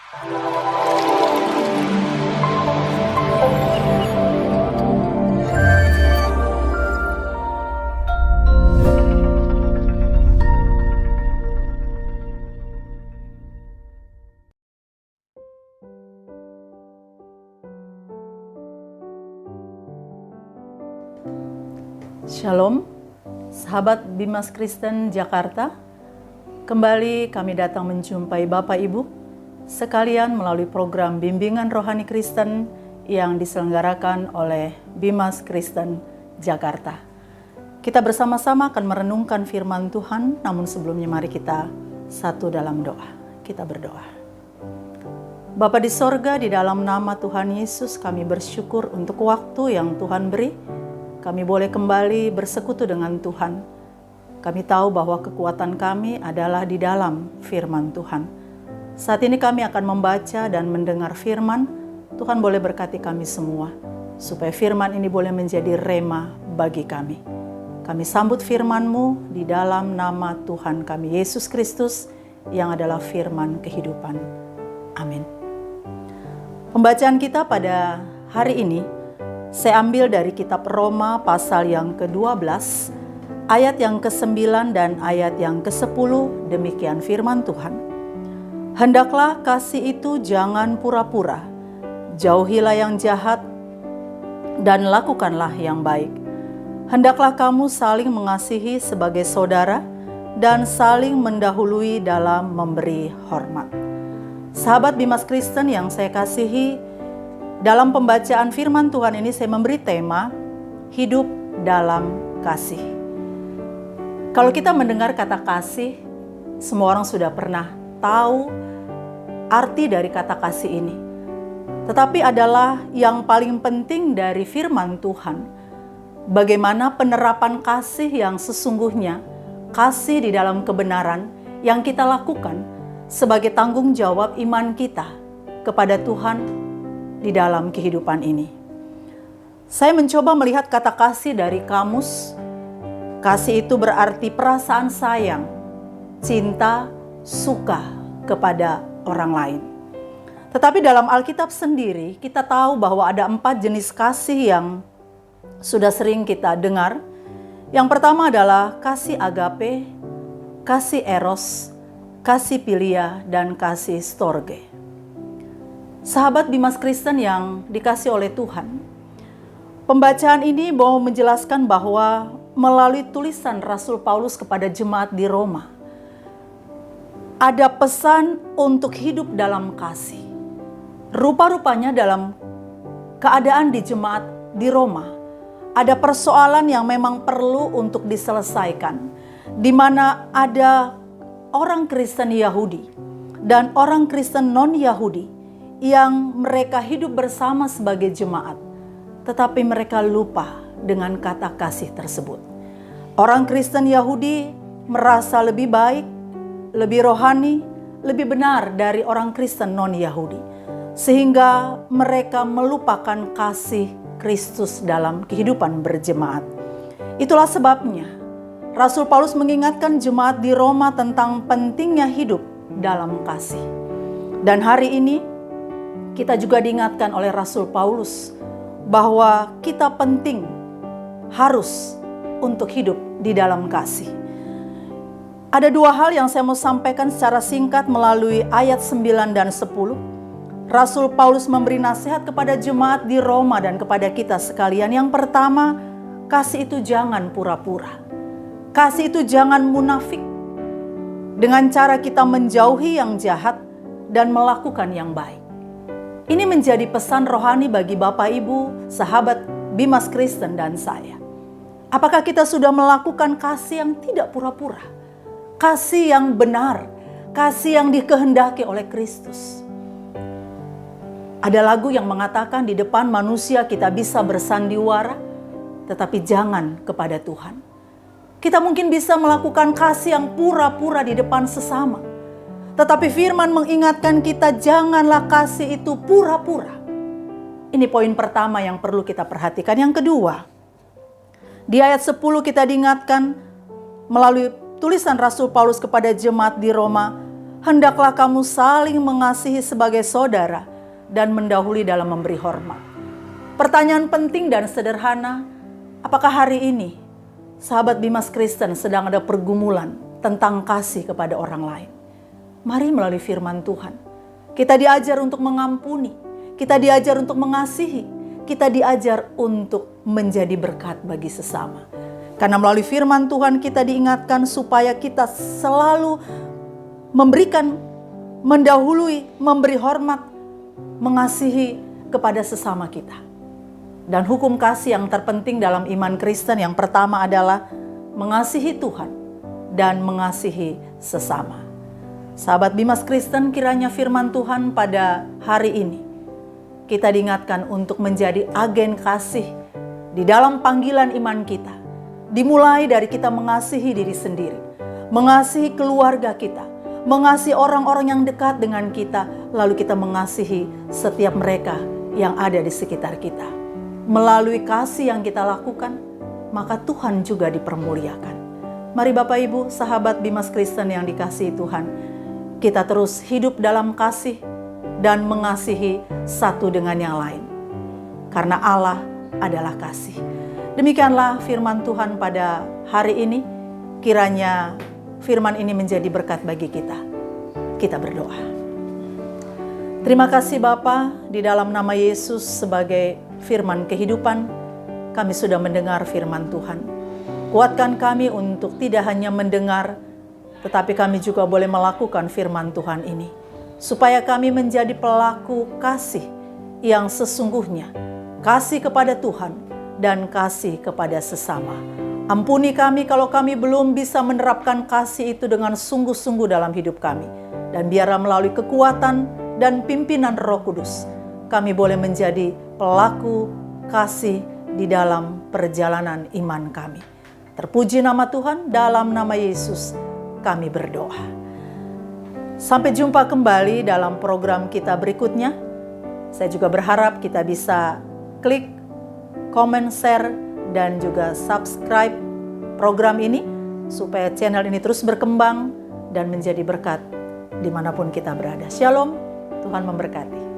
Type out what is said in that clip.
Shalom, sahabat Bimas Kristen Jakarta. Kembali kami datang menjumpai Bapak Ibu sekalian melalui program Bimbingan Rohani Kristen yang diselenggarakan oleh Bimas Kristen Jakarta. Kita bersama-sama akan merenungkan firman Tuhan, namun sebelumnya mari kita satu dalam doa. Kita berdoa. Bapa di sorga, di dalam nama Tuhan Yesus kami bersyukur untuk waktu yang Tuhan beri. Kami boleh kembali bersekutu dengan Tuhan. Kami tahu bahwa kekuatan kami adalah di dalam firman Tuhan. Saat ini kami akan membaca dan mendengar firman. Tuhan boleh berkati kami semua, supaya firman ini boleh menjadi rema bagi kami. Kami sambut firman-Mu di dalam nama Tuhan kami, Yesus Kristus, yang adalah firman kehidupan. Amin. Pembacaan kita pada hari ini, saya ambil dari kitab Roma pasal yang ke-12, ayat yang ke-9 dan ayat yang ke-10, demikian firman Tuhan. Hendaklah kasih itu jangan pura-pura, jauhilah yang jahat dan lakukanlah yang baik. Hendaklah kamu saling mengasihi sebagai saudara dan saling mendahului dalam memberi hormat. Sahabat Bimas Kristen yang saya kasihi, dalam pembacaan firman Tuhan ini saya memberi tema hidup dalam kasih. Kalau kita mendengar kata kasih, semua orang sudah pernah tahu arti dari kata kasih ini. Tetapi adalah yang paling penting dari firman Tuhan, bagaimana penerapan kasih yang sesungguhnya, kasih di dalam kebenaran yang kita lakukan sebagai tanggung jawab iman kita kepada Tuhan di dalam kehidupan ini. Saya mencoba melihat kata kasih dari kamus. Kasih itu berarti perasaan sayang, cinta, suka kepada orang lain. Tetapi dalam Alkitab sendiri kita tahu bahwa ada 4 jenis kasih yang sudah sering kita dengar. Yang pertama adalah kasih agape, kasih eros, kasih philia, dan kasih storge. Sahabat Bimas Kristen yang dikasih oleh Tuhan, pembacaan ini mau menjelaskan bahwa melalui tulisan Rasul Paulus kepada jemaat di Roma, ada pesan untuk hidup dalam kasih. Rupa-rupanya dalam keadaan di jemaat di Roma, ada persoalan yang memang perlu untuk diselesaikan, di mana ada orang Kristen Yahudi dan orang Kristen non-Yahudi yang mereka hidup bersama sebagai jemaat, tetapi mereka lupa dengan kata kasih tersebut. Orang Kristen Yahudi merasa lebih baik, lebih rohani, lebih benar dari orang Kristen non-Yahudi, sehingga mereka melupakan kasih Kristus dalam kehidupan berjemaat. Itulah sebabnya Rasul Paulus mengingatkan jemaat di Roma tentang pentingnya hidup dalam kasih. Dan hari ini kita juga diingatkan oleh Rasul Paulus bahwa kita penting harus untuk hidup di dalam kasih. Ada 2 hal yang saya mau sampaikan secara singkat melalui ayat 9 dan 10. Rasul Paulus memberi nasihat kepada jemaat di Roma dan kepada kita sekalian. Yang pertama, kasih itu jangan pura-pura. Kasih itu jangan munafik. Dengan cara kita menjauhi yang jahat dan melakukan yang baik. Ini menjadi pesan rohani bagi Bapak Ibu, sahabat Bimas Kristen dan saya. Apakah kita sudah melakukan kasih yang tidak pura-pura? Kasih yang benar, kasih yang dikehendaki oleh Kristus. Ada lagu yang mengatakan di depan manusia kita bisa bersandiwara, tetapi jangan kepada Tuhan. Kita mungkin bisa melakukan kasih yang pura-pura di depan sesama. Tetapi firman mengingatkan kita janganlah kasih itu pura-pura. Ini poin pertama yang perlu kita perhatikan. Yang kedua, di ayat 10 kita diingatkan melalui tulisan Rasul Paulus kepada jemaat di Roma, Hendaklah kamu saling mengasihi sebagai saudara dan mendahului dalam memberi hormat. Pertanyaan penting dan sederhana, apakah hari ini sahabat Bimas Kristen sedang ada pergumulan tentang kasih kepada orang lain? Mari melalui firman Tuhan, kita diajar untuk mengampuni, kita diajar untuk mengasihi, kita diajar untuk menjadi berkat bagi sesama. Karena melalui firman Tuhan kita diingatkan supaya kita selalu memberikan, mendahului, memberi hormat, mengasihi kepada sesama kita. Dan hukum kasih yang terpenting dalam iman Kristen yang pertama adalah mengasihi Tuhan dan mengasihi sesama. Sahabat Bimas Kristen, kiranya firman Tuhan pada hari ini kita diingatkan untuk menjadi agen kasih di dalam panggilan iman kita. Dimulai dari kita mengasihi diri sendiri, mengasihi keluarga kita, mengasihi orang-orang yang dekat dengan kita, lalu kita mengasihi setiap mereka yang ada di sekitar kita. Melalui kasih yang kita lakukan, maka Tuhan juga dipermuliakan. Mari Bapak Ibu, sahabat Bimas Kristen yang dikasihi Tuhan, kita terus hidup dalam kasih dan mengasihi satu dengan yang lain. Karena Allah adalah kasih. Demikianlah firman Tuhan pada hari ini. Kiranya firman ini menjadi berkat bagi kita. Kita berdoa. Terima kasih Bapa, di dalam nama Yesus sebagai firman kehidupan, kami sudah mendengar firman Tuhan. Kuatkan kami untuk tidak hanya mendengar, tetapi kami juga boleh melakukan firman Tuhan ini. Supaya kami menjadi pelaku kasih yang sesungguhnya. Kasih kepada Tuhan dan kasih kepada sesama. Ampuni kami kalau kami belum bisa menerapkan kasih itu dengan sungguh-sungguh dalam hidup kami. Dan biarlah melalui kekuatan dan pimpinan Roh Kudus, kami boleh menjadi pelaku kasih di dalam perjalanan iman kami. Terpuji nama Tuhan, dalam nama Yesus kami berdoa. Sampai jumpa kembali dalam program kita berikutnya. Saya juga berharap kita bisa klik, komen, share, dan juga subscribe program ini supaya channel ini terus berkembang dan menjadi berkat dimanapun kita berada. Shalom, Tuhan memberkati.